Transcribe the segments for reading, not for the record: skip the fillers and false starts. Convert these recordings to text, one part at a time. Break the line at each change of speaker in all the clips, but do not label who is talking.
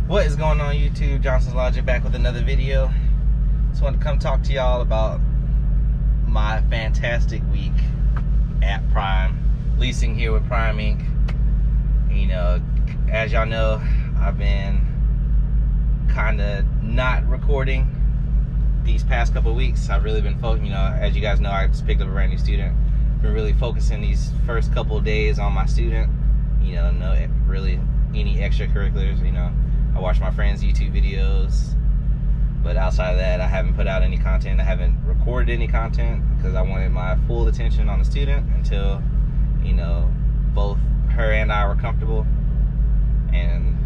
What is going on, YouTube? Johnson's Logic back with another video. Just wanted to come talk to y'all about my fantastic week at Prime, leasing here with Prime Inc. You know, as y'all know, I've been kind of not recording these past couple weeks. I've really been focused, as you guys know, I just picked up a brand new student. Been really focusing these first couple of days on my student. No really any extracurriculars, I watch my friends' YouTube videos, but outside of that, I haven't put out any content. I haven't recorded any content because I wanted my full attention on the student until, both her and I were comfortable. And,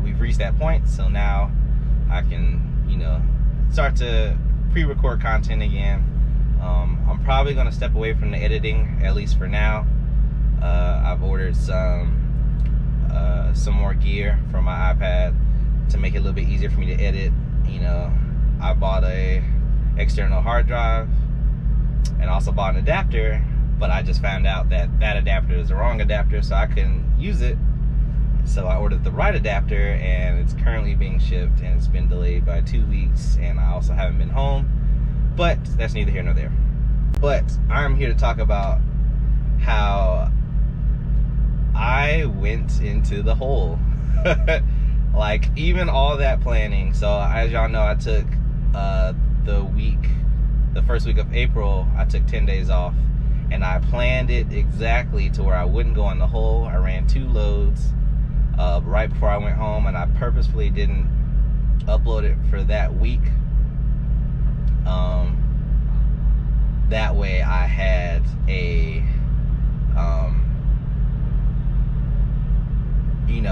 we've reached that point. So now I can, start to pre-record content again. I'm probably going to step away from the editing, at least for now. I've ordered some more gear for my iPad to make it a little bit easier for me to edit. I bought a external hard drive and also bought an adapter, but I just found out that adapter is the wrong adapter, so I couldn't use it. So I ordered the right adapter, and it's currently being shipped, and it's been delayed by 2 weeks, and I also haven't been home, but that's neither here nor there. But I'm here to talk about how I went into the hole. Like, even all that planning. So as y'all know, I took the first week of April, I took 10 days off, and I planned it exactly to where I wouldn't go in the hole. I ran 2 loads right before I went home, and I purposefully didn't upload it for that week. That way I had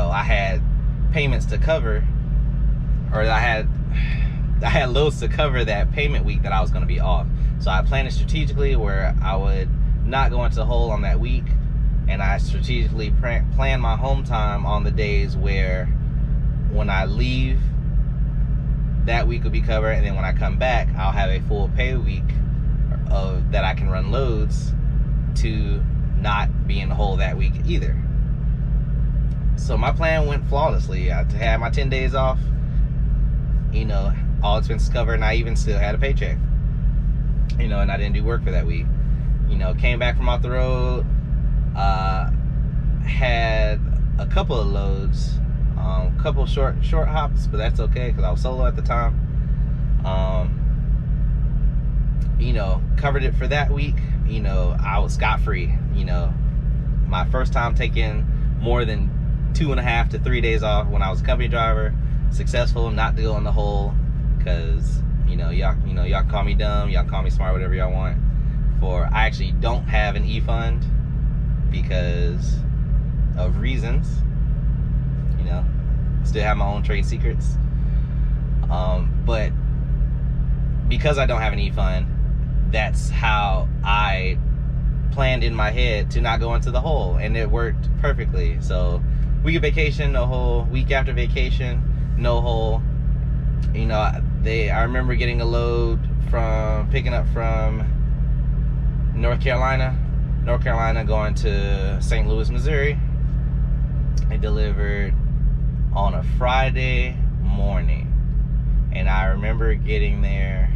I had payments to cover, or I had loads to cover that payment week that I was going to be off. So I planned it strategically where I would not go into the hole on that week, and I strategically planned my home time on the days where when I leave, that week will be covered, and then when I come back, I'll have a full pay week of that I can run loads to not be in the hole that week either. So my plan went flawlessly. I had my 10 days off, all expenses covered, and I even still had a paycheck, and I didn't do work for that week. Came back from off the road, had a couple of loads, couple short hops, but that's okay because I was solo at the time. Covered it for that week. I was scot-free. My first time taking more than 2.5 to 3 days off when I was a company driver. Successful, not to go in the hole, because y'all can call me dumb, y'all can call me smart, whatever y'all want. I actually don't have an e-fund because of reasons. Still have my own trade secrets. But because I don't have an e-fund, that's how I planned in my head to not go into the hole, and it worked perfectly. So week of vacation, no hole. Week after vacation, no hole. I remember getting a load picking up from North Carolina, going to St. Louis, Missouri. I delivered on a Friday morning, and I remember getting there.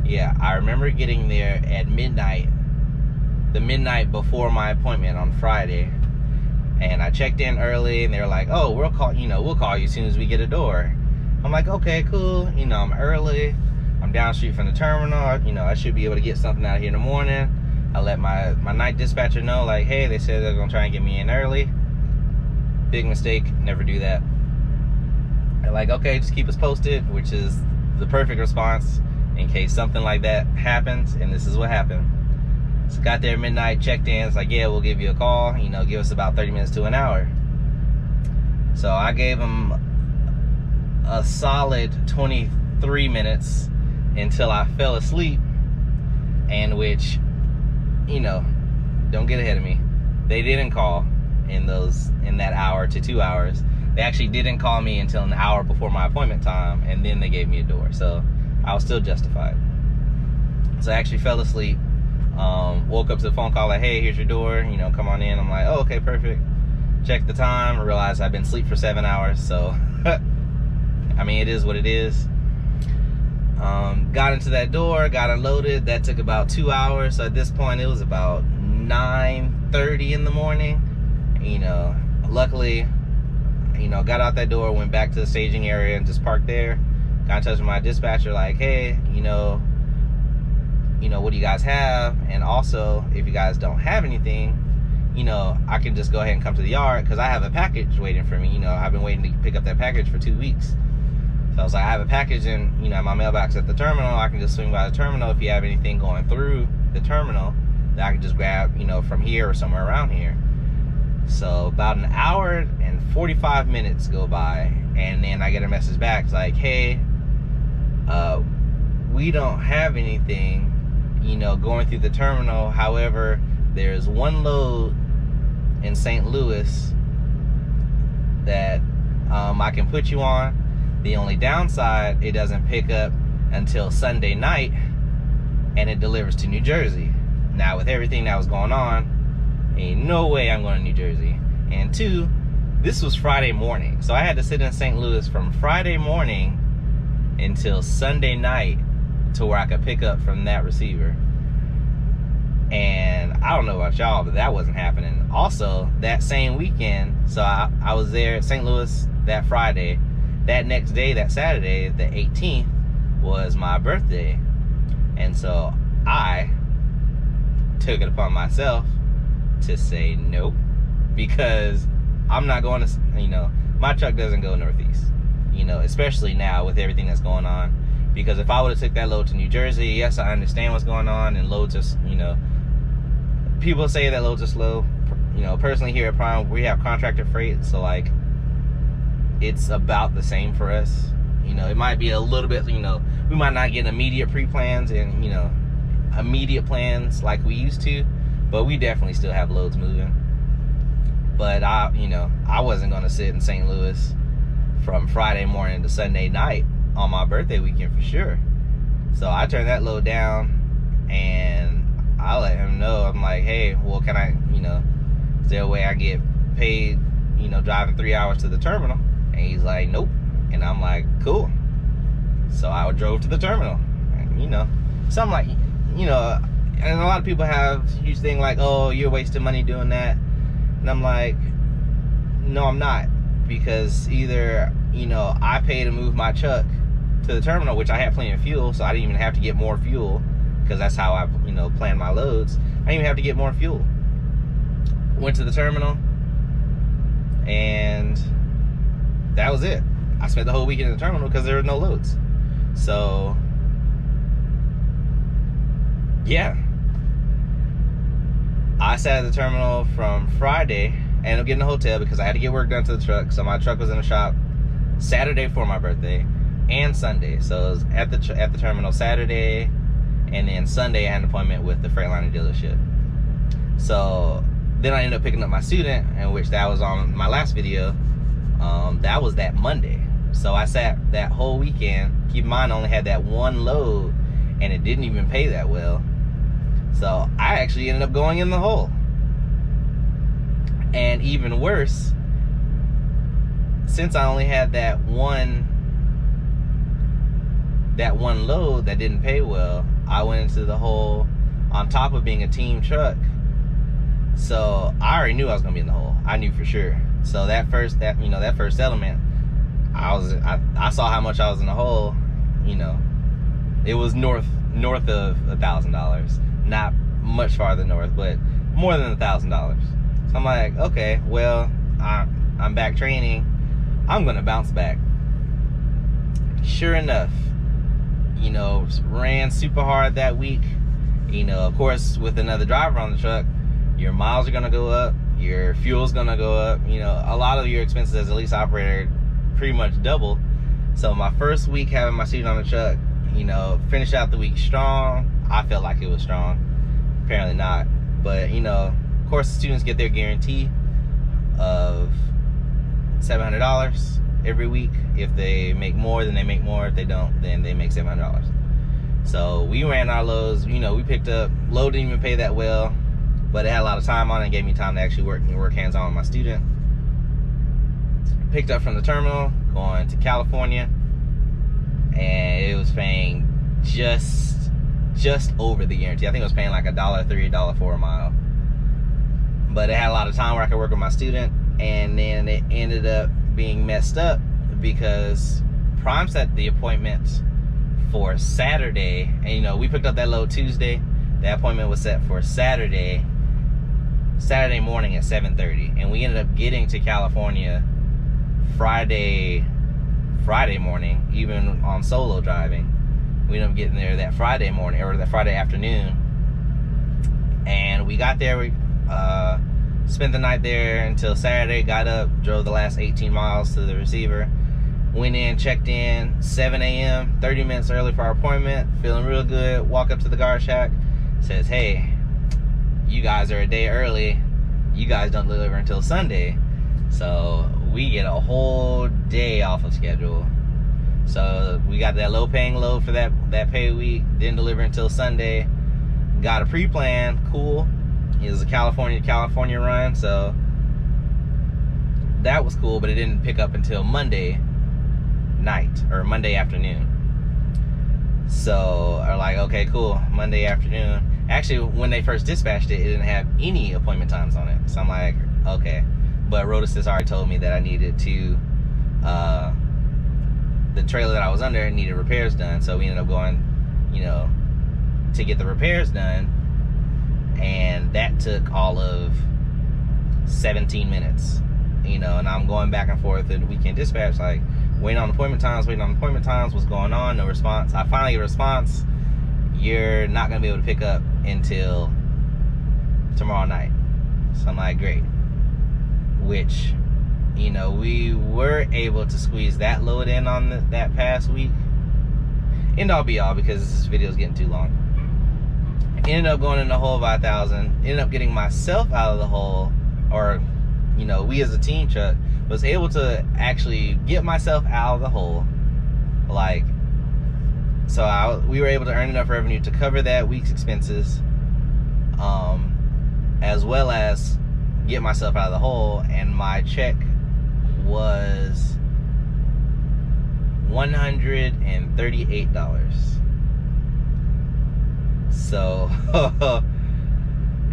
Yeah, I remember getting there at midnight, the midnight before my appointment on Friday. And I checked in early, and they were like, "Oh, we'll call you as soon as we get a door." I'm like, "Okay, cool. I'm early. I'm down the street from the terminal. I should be able to get something out here in the morning." I let my night dispatcher know, like, "Hey, they said they're gonna try and get me in early." Big mistake. Never do that. They're like, "Okay, just keep us posted," which is the perfect response in case something like that happens, and this is what happened. So got there at midnight, checked in. It's like, "Yeah, we'll give you a call. Give us about 30 minutes to an hour." So I gave them a solid 23 minutes until I fell asleep, and which, don't get ahead of me. They didn't call in that hour to 2 hours. They actually didn't call me until an hour before my appointment time, and then they gave me a door. So I was still justified. So I actually fell asleep. Woke up to the phone call like, "Hey, here's your door, come on in." I'm like, "Oh, okay, perfect." checked the time, realized I've been asleep for 7 hours, so I mean, it is what it is. Got into that door, got unloaded. That took about 2 hours. So at this point, it was about 9:30 in the morning. You know, luckily, you know, got out that door, went back to the staging area and just parked there. Got in touch with my dispatcher, like, hey, you know, what do you guys have? And also, if you guys don't have anything, you know, I can just go ahead and come to the yard because I have a package waiting for me. You know, I've been waiting to pick up that package for 2 weeks. So I was like, I have a package in, you know, my mailbox at the terminal. I can just swing by the terminal. If you have anything going through the terminal that I can just grab, you know, from here or somewhere around here. So about an hour and 45 minutes go by, and then I get a message back. It's like, hey, we don't have anything, you know, going through the terminal. However, there's one load in St. Louis that I can put you on. The only downside, it doesn't pick up until Sunday night, and it delivers to New Jersey. Now, with everything that was going on, ain't no way I'm going to New Jersey. And two, this was Friday morning. So I had to sit in St. Louis from Friday morning until Sunday night to where I could pick up from that receiver. And I don't know about y'all, but that wasn't happening. Also, that same weekend, so I was there at St. Louis that Friday. That next day, that Saturday, the 18th, was my birthday. And so I took it upon myself to say nope, because I'm not going to, you know, my truck doesn't go northeast, you know, especially now with everything that's going on. Because if I would have took that load to New Jersey, yes, I understand what's going on, and loads are, you know, people say that loads are slow. You know, personally here at Prime, we have contractor freight, so like, it's about the same for us. You know, it might be a little bit, you know, we might not get immediate pre-plans and, you know, immediate plans like we used to, but we definitely still have loads moving. But you know, I wasn't going to sit in St. Louis from Friday morning to Sunday night on my birthday weekend for sure. So I turned that load down, and I let him know. I'm like, hey, well, can I, you know, is there a way I get paid, you know, driving 3 hours to the terminal? And he's like, nope. And I'm like, cool. So I drove to the terminal. And, you know, so I'm like, you know, and a lot of people have a huge thing like, oh, you're wasting money doing that. And I'm like, no, I'm not. Because either, you know, I pay to move my truck to the terminal, which I had plenty of fuel, so I didn't even have to get more fuel, because that's how I, you know, plan my loads. I didn't even have to get more fuel. Went to the terminal, and that was it. I spent the whole weekend in the terminal because there were no loads. So, yeah. I sat at the terminal from Friday. I ended up getting a hotel because I had to get work done to the truck. So my truck was in the shop Saturday for my birthday and Sunday. So it was at the terminal Saturday, and then Sunday I had an appointment with the Freightliner dealership. So then I ended up picking up my student, in which that was on my last video. That was that Monday. So I sat that whole weekend. Keep in mind, I only had that one load, and it didn't even pay that well. So I actually ended up going in the hole. And even worse, since I only had that one load that didn't pay well, I went into the hole on top of being a team truck. So I already knew I was gonna be in the hole. I knew for sure. So that first settlement, I saw how much I was in the hole. You know, it was north of $1,000, not much farther north, but more than $1,000. So I'm like, okay, well, I'm back training. I'm gonna bounce back. Sure enough, you know, ran super hard that week. You know, of course, with another driver on the truck, your miles are gonna go up, your fuel's gonna go up. You know, a lot of your expenses as a lease operator pretty much double. So my first week having my student on the truck, you know, finished out the week strong. I felt like it was strong. Apparently not. But, you know, of course, the students get their guarantee of $700 every week. If they make more, then they make more. If they don't, then they make $700. So we ran our loads. You know, we picked up, load didn't even pay that well, but it had a lot of time on it and gave me time to actually work hands-on with my student. picked up from the terminal, going to California, and it was paying just over the guarantee. I think it was paying like $1.03, $1.04 a mile. But it had a lot of time where I could work with my student, and then it ended up being messed up because Prime set the appointment for Saturday, and you know, we picked up that load Tuesday. That appointment was set for Saturday morning at 7:30, and we ended up getting to California Friday morning, even on solo driving. We ended up getting there that Friday morning, or that Friday afternoon, and we got there. We spent the night there until Saturday, got up, drove the last 18 miles to the receiver, went in, checked in 7 a.m., 30 minutes early for our appointment, feeling real good. Walk up to the guard shack, says, hey, you guys are a day early, you guys don't deliver until Sunday. So we get a whole day off of schedule. So we got that low paying load for that pay week, didn't deliver until Sunday. Got a pre-plan, cool. It was a California run, so that was cool, but it didn't pick up until Monday night, or Monday afternoon. So I'm like, okay, cool, Monday afternoon. Actually, when they first dispatched it, it didn't have any appointment times on it. So I'm like, okay. But Rhodesys already told me that I needed to, the trailer that I was under needed repairs done. So we ended up going, you know, to get the repairs done. And that took all of 17 minutes, you know, and I'm going back and forth in the weekend dispatch, like waiting on appointment times, what's going on, no response. I finally get a response, you're not gonna be able to pick up until tomorrow night. So I'm like, great. Which, you know, we were able to squeeze that load in on that past week. End all be all, because this video is getting too long. Ended up going in the hole by 1,000. Ended up getting myself out of the hole, or, you know, we as a team truck was able to actually get myself out of the hole. Like, so we were able to earn enough revenue to cover that week's expenses, as well as get myself out of the hole. And my check was $138. So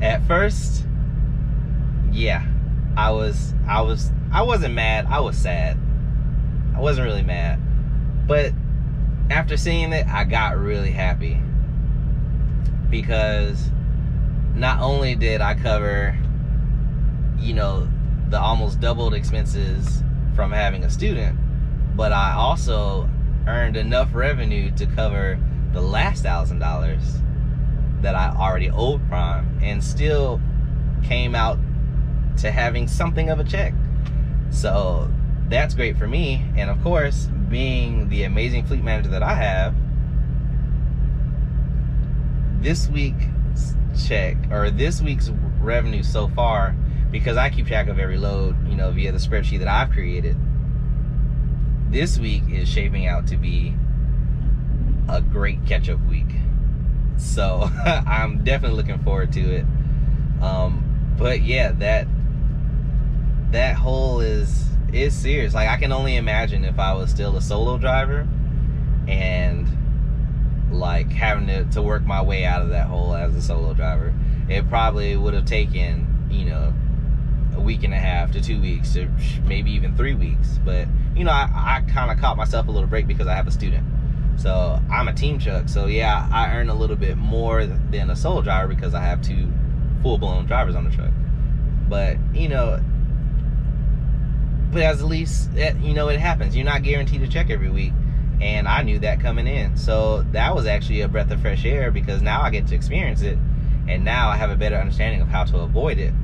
at first, yeah, I wasn't mad. I was sad. I wasn't really mad, but after seeing it, I got really happy, because not only did I cover, you know, the almost doubled expenses from having a student, but I also earned enough revenue to cover the last $1,000 that I already owed Prime, and still came out to having something of a check. So that's great for me. And of course, being the amazing fleet manager that I have, this week's check, or this week's revenue so far, because I keep track of every load, you know, via the spreadsheet that I've created, this week is shaping out to be a great catch-up week. So I'm definitely looking forward to it. But yeah, that hole is serious. Like, I can only imagine if I was still a solo driver and like having to work my way out of that hole as a solo driver. It probably would have taken, you know, a week and a half to 2 weeks, to maybe even 3 weeks. But you know, I kind of caught myself a little break because I have a student. So I'm a team truck, so yeah, I earn a little bit more than a solo driver because I have 2 full-blown drivers on the truck. But you know, but at least, you know, it happens. You're not guaranteed to check every week, and I knew that coming in. So that was actually a breath of fresh air, because now I get to experience it, and now I have a better understanding of how to avoid it.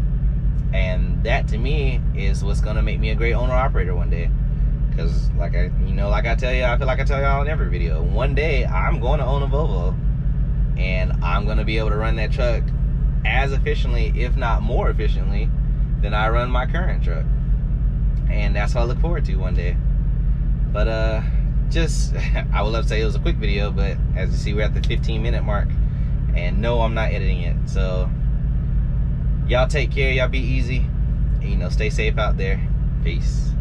And that to me is what's gonna make me a great owner-operator one day. Because like I tell you, I feel like I tell y'all in every video, one day I'm going to own a Volvo, and I'm going to be able to run that truck as efficiently, if not more efficiently, than I run my current truck. And that's what I look forward to one day. But just, I would love to say it was a quick video, but as you see, we're at the 15-minute mark, and no, I'm not editing it. So y'all take care, y'all be easy, and, you know, stay safe out there. Peace.